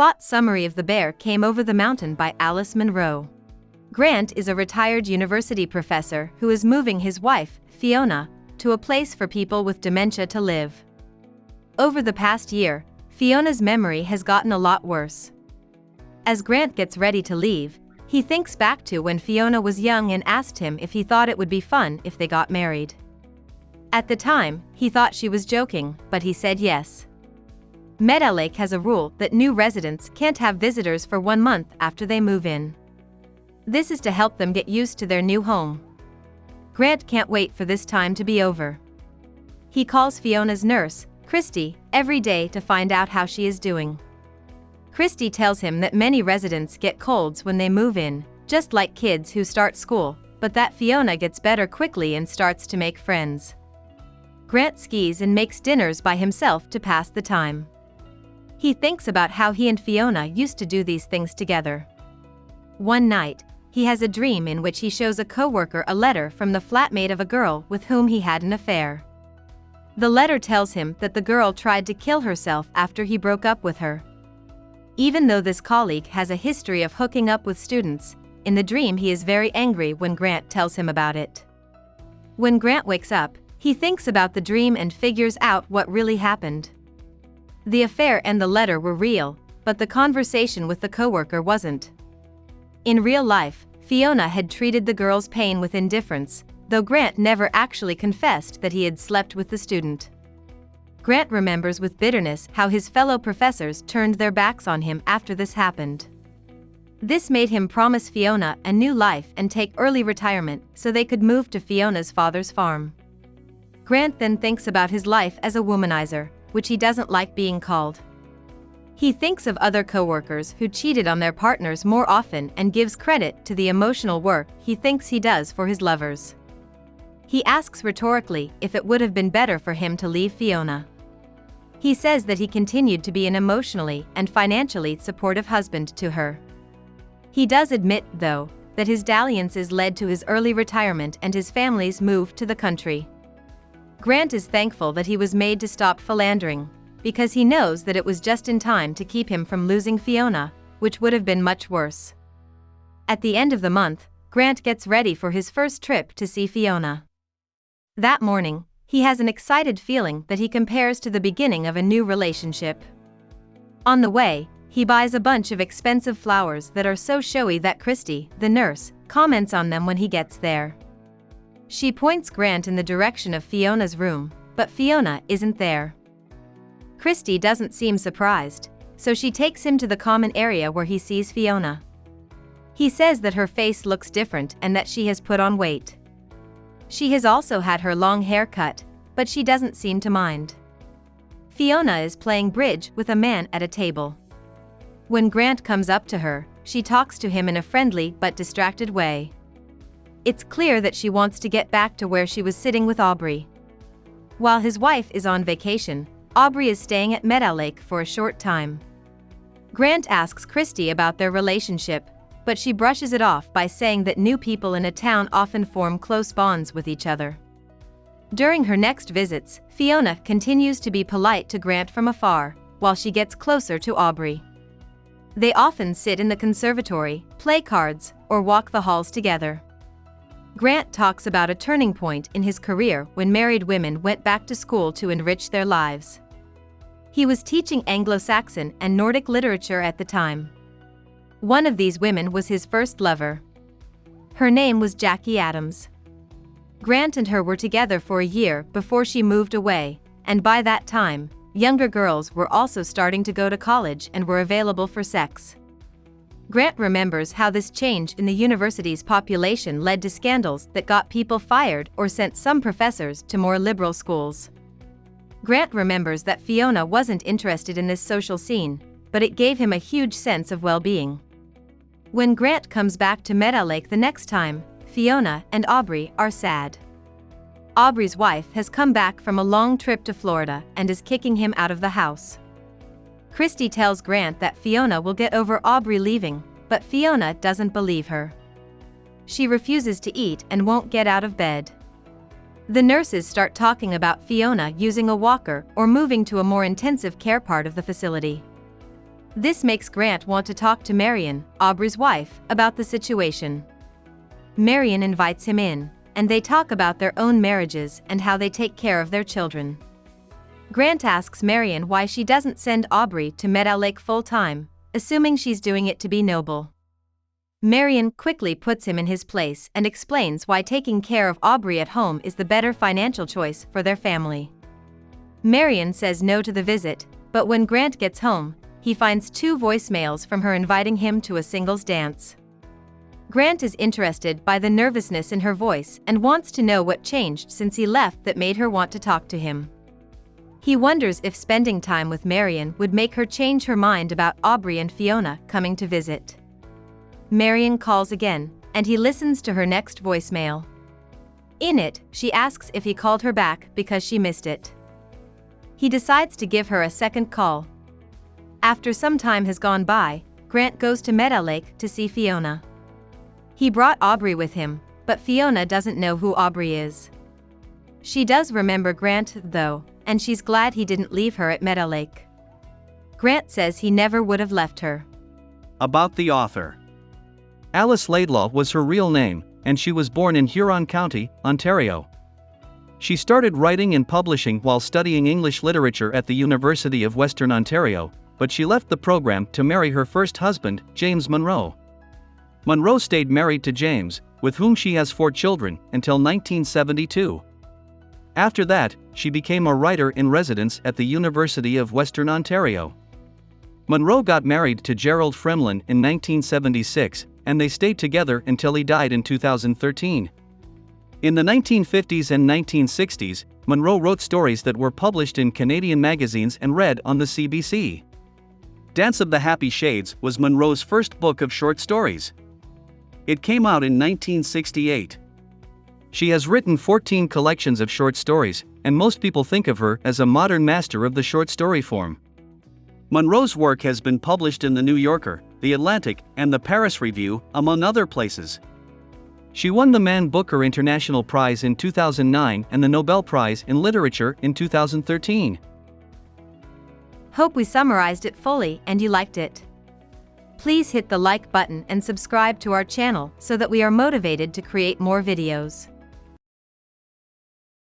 plot summary of The Bear Came Over the Mountain by Alice Munro. Grant is a retired university professor who is moving his wife, Fiona, to a place for people with dementia to live. Over the past year, Fiona's memory has gotten a lot worse. As Grant gets ready to leave, he thinks back to when Fiona was young and asked him if he thought it would be fun if they got married. At the time, he thought she was joking, but he said yes. Meadow Lake has a rule that new residents can't have visitors for 1 month after they move in. This is to help them get used to their new home. Grant can't wait for this time to be over. He calls Fiona's nurse, Christy, every day to find out how she is doing. Christy tells him that many residents get colds when they move in, just like kids who start school, but that Fiona gets better quickly and starts to make friends. Grant skis and makes dinners by himself to pass the time. He thinks about how he and Fiona used to do these things together. One night, he has a dream in which he shows a coworker a letter from the flatmate of a girl with whom he had an affair. The letter tells him that the girl tried to kill herself after he broke up with her. Even though this colleague has a history of hooking up with students, in the dream he is very angry when Grant tells him about it. When Grant wakes up, he thinks about the dream and figures out what really happened. The affair and the letter were real, but the conversation with the coworker wasn't. In real life, Fiona had treated the girl's pain with indifference, though Grant never actually confessed that he had slept with the student. Grant remembers with bitterness how his fellow professors turned their backs on him after this happened. This made him promise Fiona a new life and take early retirement so they could move to Fiona's father's farm. Grant then thinks about his life as a womanizer, which he doesn't like being called. He thinks of other coworkers who cheated on their partners more often and gives credit to the emotional work he thinks he does for his lovers. He asks rhetorically if it would have been better for him to leave Fiona. He says that he continued to be an emotionally and financially supportive husband to her. He does admit, though, that his dalliances led to his early retirement and his family's move to the country. Grant is thankful that he was made to stop philandering, because he knows that it was just in time to keep him from losing Fiona, which would have been much worse. At the end of the month, Grant gets ready for his first trip to see Fiona. That morning, he has an excited feeling that he compares to the beginning of a new relationship. On the way, he buys a bunch of expensive flowers that are so showy that Christy, the nurse, comments on them when he gets there. She points Grant in the direction of Fiona's room, but Fiona isn't there. Christy doesn't seem surprised, so she takes him to the common area where he sees Fiona. He says that her face looks different and that she has put on weight. She has also had her long hair cut, but she doesn't seem to mind. Fiona is playing bridge with a man at a table. When Grant comes up to her, she talks to him in a friendly but distracted way. It's clear that she wants to get back to where she was sitting with Aubrey. While his wife is on vacation, Aubrey is staying at Meadow Lake for a short time. Grant asks Christy about their relationship, but she brushes it off by saying that new people in a town often form close bonds with each other. During her next visits, Fiona continues to be polite to Grant from afar, while she gets closer to Aubrey. They often sit in the conservatory, play cards, or walk the halls together. Grant talks about a turning point in his career when married women went back to school to enrich their lives. He was teaching Anglo-Saxon and Nordic literature at the time. One of these women was his first lover. Her name was Jackie Adams. Grant and her were together for a year before she moved away, and by that time, younger girls were also starting to go to college and were available for sex. Grant remembers how this change in the university's population led to scandals that got people fired or sent some professors to more liberal schools. Grant remembers that Fiona wasn't interested in this social scene, but it gave him a huge sense of well-being. When Grant comes back to Meadow Lake the next time, Fiona and Aubrey are sad. Aubrey's wife has come back from a long trip to Florida and is kicking him out of the house. Christy tells Grant that Fiona will get over Aubrey leaving, but Fiona doesn't believe her. She refuses to eat and won't get out of bed. The nurses start talking about Fiona using a walker or moving to a more intensive care part of the facility. This makes Grant want to talk to Marion, Aubrey's wife, about the situation. Marion invites him in, and they talk about their own marriages and how they take care of their children. Grant asks Marion why she doesn't send Aubrey to Meadow Lake full-time, assuming she's doing it to be noble. Marion quickly puts him in his place and explains why taking care of Aubrey at home is the better financial choice for their family. Marion says no to the visit, but when Grant gets home, he finds 2 voicemails from her inviting him to a singles dance. Grant is interested by the nervousness in her voice and wants to know what changed since he left that made her want to talk to him. He wonders if spending time with Marion would make her change her mind about Aubrey and Fiona coming to visit. Marion calls again, and he listens to her next voicemail. In it, she asks if he called her back because she missed it. He decides to give her a second call. After some time has gone by, Grant goes to Meadow Lake to see Fiona. He brought Aubrey with him, but Fiona doesn't know who Aubrey is. She does remember Grant, though, and she's glad he didn't leave her at Meadow Lake. Grant says he never would have left her. About the author. Alice Laidlaw was her real name, and she was born in Huron County, Ontario. She started writing and publishing while studying English literature at the University of Western Ontario, but she left the program to marry her first husband, James Munro. Munro stayed married to James, with whom she has 4 children, until 1972. After that, she became a writer in residence at the University of Western Ontario. Munro got married to Gerald Fremlin in 1976, and they stayed together until he died in 2013. In the 1950s and 1960s, Munro wrote stories that were published in Canadian magazines and read on the CBC. Dance of the Happy Shades was Munro's first book of short stories. It came out in 1968. She has written 14 collections of short stories, and most people think of her as a modern master of the short story form. Munro's work has been published in The New Yorker, The Atlantic, and the Paris Review, among other places. She won the Man Booker International Prize in 2009 and the Nobel Prize in Literature in 2013. Hope we summarized it fully and you liked it. Please hit the like button and subscribe to our channel so that we are motivated to create more videos.